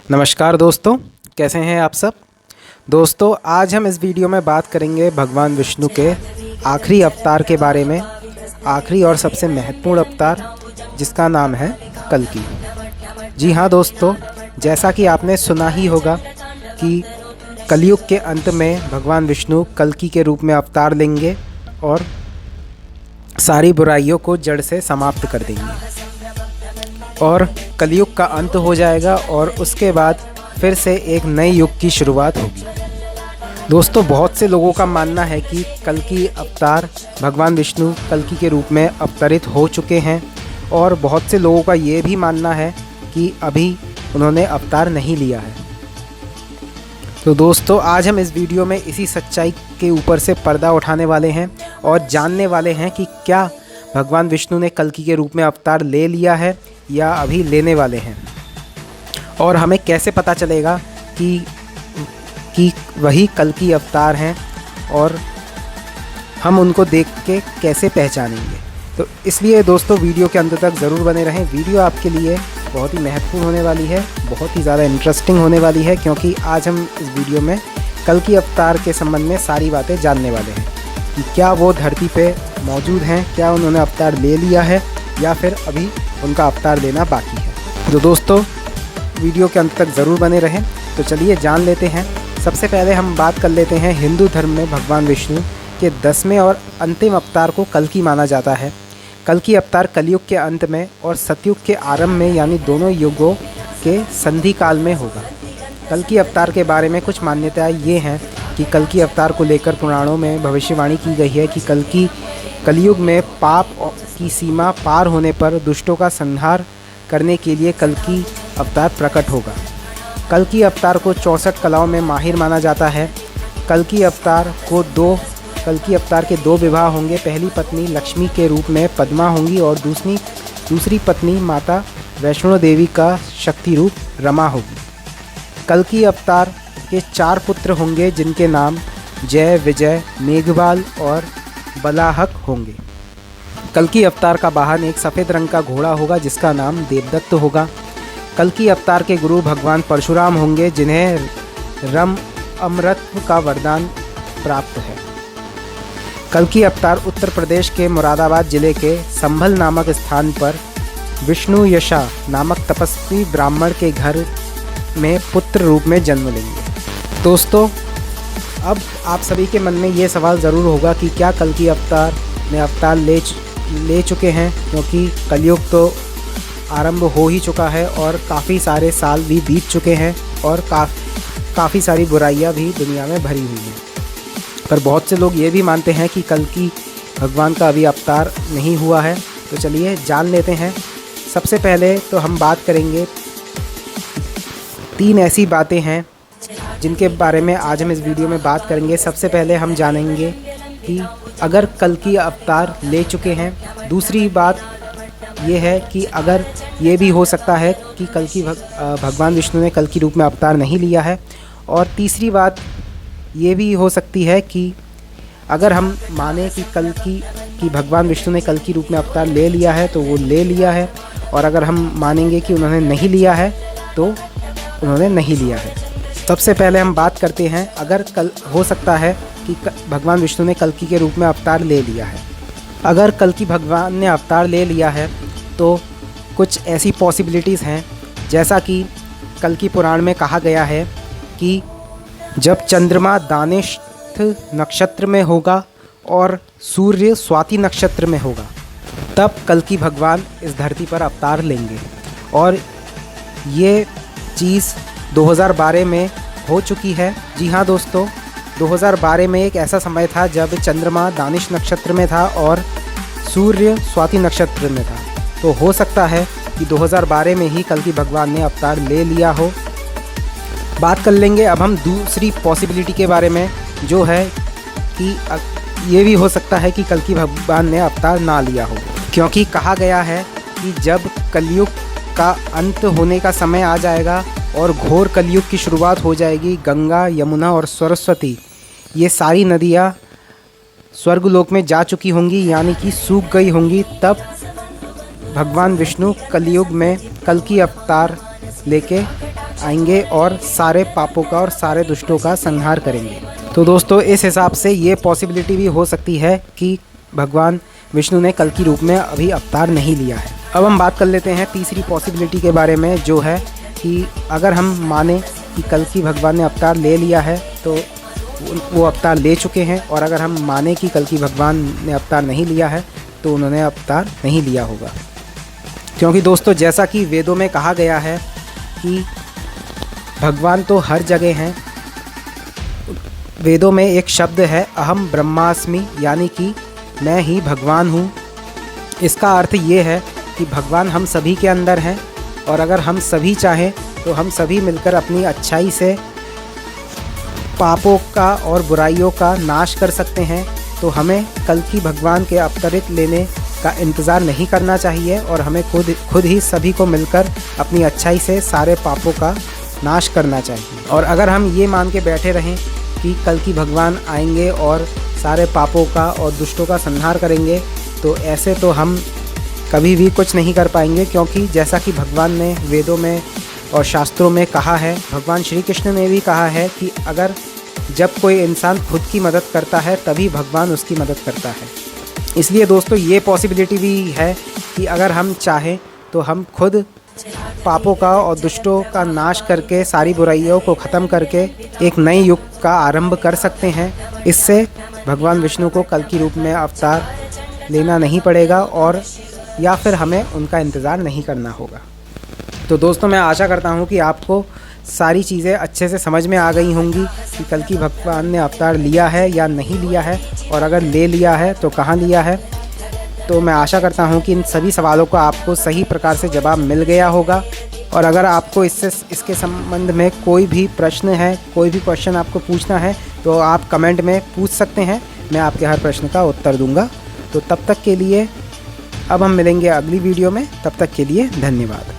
नमस्कार दोस्तों, कैसे हैं आप सब। दोस्तों, आज हम इस वीडियो में बात करेंगे भगवान विष्णु के आखिरी अवतार के बारे में। आखिरी और सबसे महत्वपूर्ण अवतार जिसका नाम है कल्कि। जी हाँ दोस्तों, जैसा कि आपने सुना ही होगा कि कलयुग के अंत में भगवान विष्णु कल्कि के रूप में अवतार लेंगे और सारी बुराइयों को जड़ से समाप्त कर देंगे और कलयुग का अंत हो जाएगा और उसके बाद फिर से एक नए युग की शुरुआत होगी। दोस्तों, बहुत से लोगों का मानना है कि कल्कि अवतार भगवान विष्णु कल्कि के रूप में अवतरित हो चुके हैं और बहुत से लोगों का ये भी मानना है कि अभी उन्होंने अवतार नहीं लिया है। तो दोस्तों, आज हम इस वीडियो में इसी सच्चाई के ऊपर से पर्दा उठाने वाले हैं और जानने वाले हैं कि क्या भगवान विष्णु ने कल्कि के रूप में अवतार ले लिया है या अभी लेने वाले हैं, और हमें कैसे पता चलेगा कि वही कल्कि अवतार हैं और हम उनको देख के कैसे पहचानेंगे। तो इसलिए दोस्तों, वीडियो के अंत तक ज़रूर बने रहें। वीडियो आपके लिए बहुत ही महत्वपूर्ण होने वाली है, बहुत ही ज़्यादा इंटरेस्टिंग होने वाली है, क्योंकि आज हम इस वीडियो में कल्कि अवतार के संबंध में सारी बातें जानने वाले हैं कि क्या वो धरती पे मौजूद हैं, क्या उन्होंने अवतार ले लिया है या फिर अभी उनका अवतार लेना बाकी है। तो दोस्तों, वीडियो के अंत तक ज़रूर बने रहें। तो चलिए जान लेते हैं। सबसे पहले हम बात कर लेते हैं, हिंदू धर्म में भगवान विष्णु के 10वें और अंतिम अवतार को कल्कि माना जाता है। कल्कि अवतार कलयुग के अंत में और सतयुग के आरंभ में, यानी दोनों युगों के संधि काल में होगा। कल्कि अवतार के बारे में कुछ मान्यताएं ये हैं कि कल्कि अवतार को लेकर पुराणों में भविष्यवाणी की गई है कि कलयुग में पाप की सीमा पार होने पर दुष्टों का संहार करने के लिए कल्कि अवतार प्रकट होगा। कल्कि अवतार को 64 कलाओं में माहिर माना जाता है। कल्कि अवतार के 2 विवाह होंगे। पहली पत्नी लक्ष्मी के रूप में पद्मा होंगी और दूसरी पत्नी माता वैष्णो देवी का शक्ति रूप रमा होगी। कल्कि अवतार के 4 पुत्र होंगे जिनके नाम जय, विजय, मेघवाल और बलाहक होंगे। कल्कि अवतार का वाहन एक सफ़ेद रंग का घोड़ा होगा जिसका नाम देवदत्त होगा। कल्कि अवतार के गुरु भगवान परशुराम होंगे जिन्हें रम अमृत का वरदान प्राप्त है। कल्कि अवतार उत्तर प्रदेश के मुरादाबाद जिले के संभल नामक स्थान पर विष्णु यशा नामक तपस्वी ब्राह्मण के घर में पुत्र रूप में जन्म लेंगे। दोस्तों, अब आप सभी के मन में ये सवाल ज़रूर होगा कि क्या कल्कि अवतार ने अवतार ले चुके हैं, क्योंकि कलयुग तो आरंभ हो ही चुका है और काफ़ी सारे साल भी बीत चुके हैं और काफ़ी सारी बुराइयां भी दुनिया में भरी हुई हैं। पर बहुत से लोग ये भी मानते हैं कि कल्कि भगवान का अभी अवतार नहीं हुआ है। तो चलिए जान लेते हैं। सबसे पहले तो हम बात करेंगे, 3 ऐसी बातें हैं जिनके बारे में आज हम इस वीडियो में बात करेंगे। सबसे पहले हम जानेंगे कि अगर कल्कि अवतार ले चुके हैं। दूसरी बात ये है कि अगर ये भी हो सकता है कि भगवान विष्णु ने कल्कि रूप में अवतार नहीं लिया है। और तीसरी बात ये भी हो सकती है कि अगर हम माने कि भगवान विष्णु ने कल्कि रूप में अवतार ले लिया है तो वो ले लिया है, और अगर हम मानेंगे कि उन्होंने नहीं लिया है तो उन्होंने नहीं लिया है। सबसे पहले हम बात करते हैं, अगर हो सकता है कि भगवान विष्णु ने कल्कि के रूप में अवतार ले लिया है। अगर कल्कि भगवान ने अवतार ले लिया है तो कुछ ऐसी पॉसिबिलिटीज़ हैं, जैसा कि कल्कि पुराण में कहा गया है कि जब चंद्रमा दानिश नक्षत्र में होगा और सूर्य स्वाति नक्षत्र में होगा, तब कल्कि भगवान इस धरती पर अवतार लेंगे। और ये चीज़ 2012 में हो चुकी है। जी हाँ दोस्तों, 2012 में एक ऐसा समय था जब चंद्रमा दानिश नक्षत्र में था और सूर्य स्वाति नक्षत्र में था। तो हो सकता है कि 2012 में ही कल्कि भगवान ने अवतार ले लिया हो। बात कर लेंगे अब हम दूसरी पॉसिबिलिटी के बारे में, जो है कि ये भी हो सकता है कि कल्कि भगवान ने अवतार ना लिया हो, क्योंकि कहा गया है कि जब कलयुग का अंत होने का समय आ जाएगा और घोर कलयुग की शुरुआत हो जाएगी, गंगा, यमुना और सरस्वती ये सारी नदियाँ स्वर्गलोक में जा चुकी होंगी, यानी कि सूख गई होंगी, तब भगवान विष्णु कलयुग में कल्कि अवतार लेके आएंगे और सारे पापों का और सारे दुष्टों का संहार करेंगे। तो दोस्तों इस हिसाब से ये पॉसिबिलिटी भी हो सकती है कि भगवान विष्णु ने कल्कि रूप में अभी अवतार नहीं लिया है। अब हम बात कर लेते हैं तीसरी पॉसिबिलिटी के बारे में, जो है कि अगर हम माने कि कल्कि भगवान ने अवतार ले लिया है तो वो अवतार ले चुके हैं, और अगर हम माने कि कल्कि भगवान ने अवतार नहीं लिया है तो उन्होंने अवतार नहीं लिया होगा। क्योंकि दोस्तों जैसा कि वेदों में कहा गया है कि भगवान तो हर जगह हैं। वेदों में एक शब्द है अहम ब्रह्मास्मि, यानी कि मैं ही भगवान हूँ। इसका अर्थ ये है कि भगवान हम सभी के अंदर हैं, और अगर हम सभी चाहें तो हम सभी मिलकर अपनी अच्छाई से पापों का और बुराइयों का नाश कर सकते हैं। तो हमें कल्कि भगवान के अवतरित लेने का इंतज़ार नहीं करना चाहिए, और हमें खुद ही सभी को मिलकर अपनी अच्छाई से सारे पापों का नाश करना चाहिए। और अगर हम ये मान के बैठे रहें कि कल्कि भगवान आएंगे और सारे पापों का और दुष्टों का संहार करेंगे, तो ऐसे तो हम कभी भी कुछ नहीं कर पाएंगे। क्योंकि जैसा कि भगवान ने वेदों में और शास्त्रों में कहा है, भगवान श्री कृष्ण ने भी कहा है कि अगर जब कोई इंसान खुद की मदद करता है तभी भगवान उसकी मदद करता है। इसलिए दोस्तों ये पॉसिबिलिटी भी है कि अगर हम चाहें तो हम खुद पापों का और दुष्टों का नाश करके सारी बुराइयों को ख़त्म करके एक नए युग का आरंभ कर सकते हैं। इससे भगवान विष्णु को कल्कि रूप में अवतार लेना नहीं पड़ेगा, और या फिर हमें उनका इंतज़ार नहीं करना होगा। तो दोस्तों मैं आशा करता हूँ कि आपको सारी चीज़ें अच्छे से समझ में आ गई होंगी कि कल्कि भगवान ने अवतार लिया है या नहीं लिया है, और अगर ले लिया है तो कहाँ लिया है। तो मैं आशा करता हूँ कि इन सभी सवालों का आपको सही प्रकार से जवाब मिल गया होगा। और अगर आपको इसके संबंध में कोई भी प्रश्न है, कोई भी क्वेश्चन आपको पूछना है, तो आप कमेंट में पूछ सकते हैं। मैं आपके हर प्रश्न का उत्तर दूंगा। तो तब तक के लिए अब हम मिलेंगे अगली वीडियो में। तब तक के लिए धन्यवाद।